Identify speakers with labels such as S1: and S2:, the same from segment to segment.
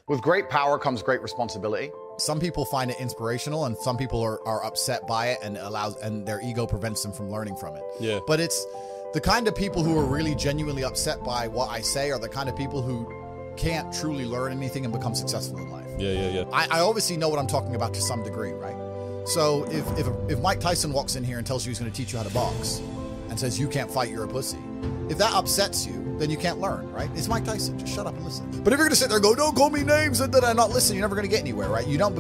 S1: With great power comes great responsibility.
S2: Some people find it inspirational, and some people are upset by it, and their ego prevents them from learning from it.
S3: Yeah.
S2: But it's the kind of people who are really genuinely upset by what I say are the kind of people who can't truly learn anything and become successful in life.
S3: Yeah.
S2: I obviously know what I'm talking about to some degree, right? So if Mike Tyson walks in here and tells you he's going to teach you how to box and says you can't fight, you're a pussy, if that upsets you, then you can't learn, right? It's Mike Tyson. Just shut up and listen. But if you're gonna sit there and go, don't call me names and not listen, you're never gonna get anywhere, right? You don't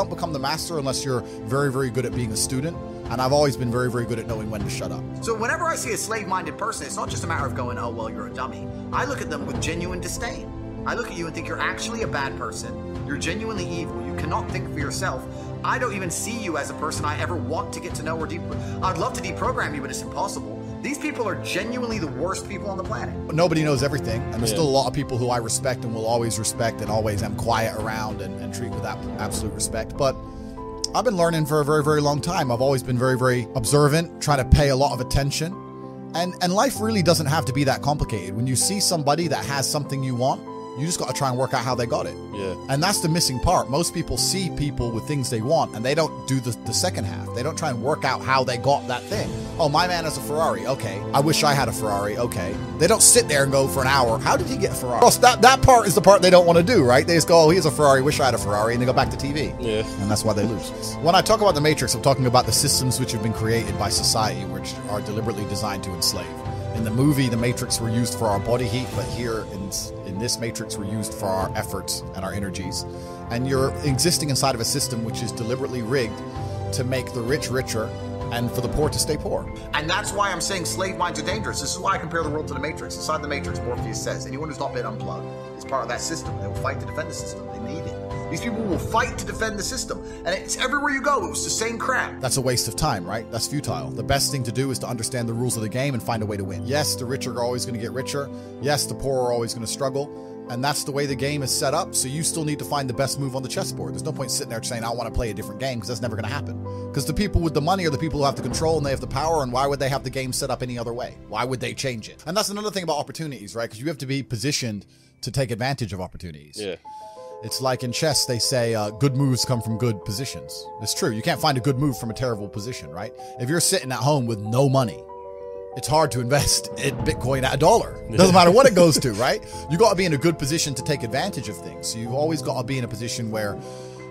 S2: become the master unless you're very, very good at being a student. And I've always been very, very good at knowing when to shut up.
S1: So whenever I see a slave-minded person, it's not just a matter of going, oh, well, you're a dummy. I look at them with genuine disdain. I look at you and think you're actually a bad person. You're genuinely evil. You cannot think for yourself. I don't even see you as a person I ever want to get to know or I'd love to deprogram you, but it's impossible. These people are genuinely the worst people on the planet.
S2: Nobody knows everything, and there's still a lot of people who I respect and will always respect and always am quiet around and treat with absolute respect. But I've been learning for a very, very long time. I've always been very, very observant, trying to pay a lot of attention. And life really doesn't have to be that complicated. When you see somebody that has something you want, you just got to try and work out how they got it.
S3: Yeah.
S2: And that's the missing part. Most people see people with things they want, and they don't do the second half. They don't try and work out how they got that thing. Oh, my man has a Ferrari. Okay. I wish I had a Ferrari. Okay. They don't sit there and go for an hour, how did he get a Ferrari? Well, that part is the part they don't want to do, right? They just go, oh, he has a Ferrari, wish I had a Ferrari, and they go back to TV.
S3: Yeah.
S2: And that's why they lose. When I talk about the Matrix, I'm talking about the systems which have been created by society, which are deliberately designed to enslave. In the movie, the Matrix were used for our body heat, but here in this Matrix, we're used for our efforts and our energies. And you're existing inside of a system which is deliberately rigged to make the rich richer and for the poor to stay poor.
S1: And that's why I'm saying slave minds are dangerous. This is why I compare the world to the Matrix. Inside the Matrix, Morpheus says, anyone who's not been unplugged is part of that system. They will fight to defend the system. They need it. These people will fight to defend the system. And it's everywhere you go. It was the same crap.
S2: That's a waste of time, right? That's futile. The best thing to do is to understand the rules of the game and find a way to win. Yes, the rich are always going to get richer. Yes, the poor are always going to struggle. And that's the way the game is set up. So you still need to find the best move on the chessboard. There's no point sitting there saying, I want to play a different game, because that's never going to happen. Because the people with the money are the people who have the control and they have the power. And why would they have the game set up any other way? Why would they change it? And that's another thing about opportunities, right? Because you have to be positioned to take advantage of opportunities.
S3: Yeah.
S2: It's like in chess, they say good moves come from good positions. It's true. You can't find a good move from a terrible position, right? If you're sitting at home with no money, it's hard to invest in Bitcoin at $1. Doesn't matter what it goes to, right? You got to be in a good position to take advantage of things. So you've always got to be in a position where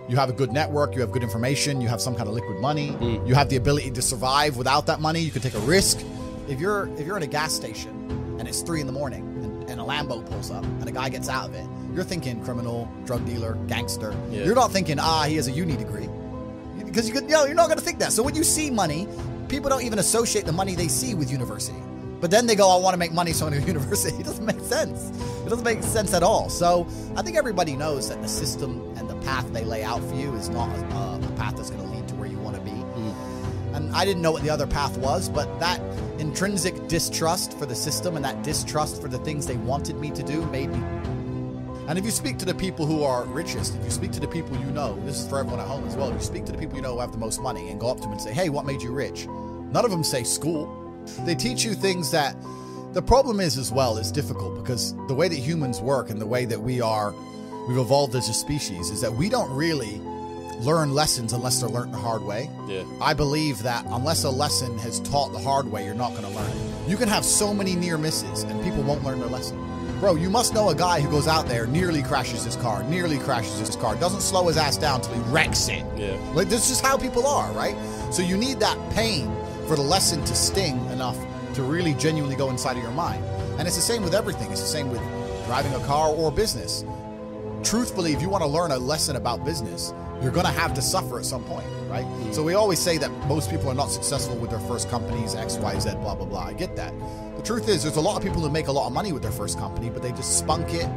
S2: you have a good network, you have good information, you have some kind of liquid money, you have the ability to survive without that money. You can take a risk. If you're in a gas station and it's 3 a.m. and a Lambo pulls up and a guy gets out of it, you're thinking criminal, drug dealer, gangster. Yeah. You're not thinking, he has a uni degree. Because you're not going to think that. So when you see money, people don't even associate the money they see with university. But then they go, I want to make money, so I'm going to university. It doesn't make sense. It doesn't make sense at all. So I think everybody knows that the system and the path they lay out for you is not a path that's going to lead to where you want to be. And I didn't know what the other path was, but that intrinsic distrust for the system and that distrust for the things they wanted me to do made me. And if you speak to the people who are richest, if you speak to the people you know, this is for everyone at home as well, if you speak to the people you know who have the most money and go up to them and say, hey, what made you rich? None of them say school. They teach you things that, the problem is as well, it's difficult because the way that humans work and the way that we've evolved as a species is that we don't really learn lessons unless they're learned the hard way.
S3: Yeah.
S2: I believe that unless a lesson is taught the hard way, you're not going to learn it. You can have so many near misses and people won't learn their lesson. Bro, you must know a guy who goes out there, nearly crashes his car, doesn't slow his ass down till he wrecks it.
S3: Yeah.
S2: Like, this is just how people are, right? So you need that pain for the lesson to sting enough to really genuinely go inside of your mind. And it's the same with everything. It's the same with driving a car or business. Truthfully, if you want to learn a lesson about business, you're going to have to suffer at some point, right? So we always say that most people are not successful with their first companies, X, Y, Z, blah, blah, blah. I get that. The truth is, there's a lot of people who make a lot of money with their first company, but they just spunk it,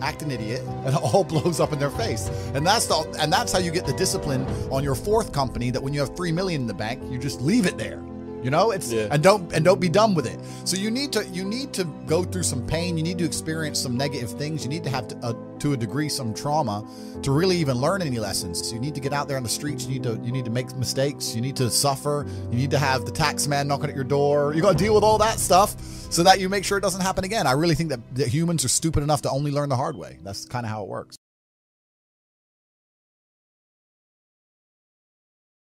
S2: act an idiot, and it all blows up in their face. And that's how you get the discipline on your fourth company, that when you have $3 million in the bank, you just leave it there. You know, and don't be done with it. So you need to go through some pain. You need to experience some negative things. You need to have to a degree some trauma to really even learn any lessons. So you need to get out there on the streets. You need to make mistakes. You need to suffer. You need to have the tax man knocking at your door. You got to deal with all that stuff so that you make sure it doesn't happen again. I really think that humans are stupid enough to only learn the hard way. That's kind of how it works.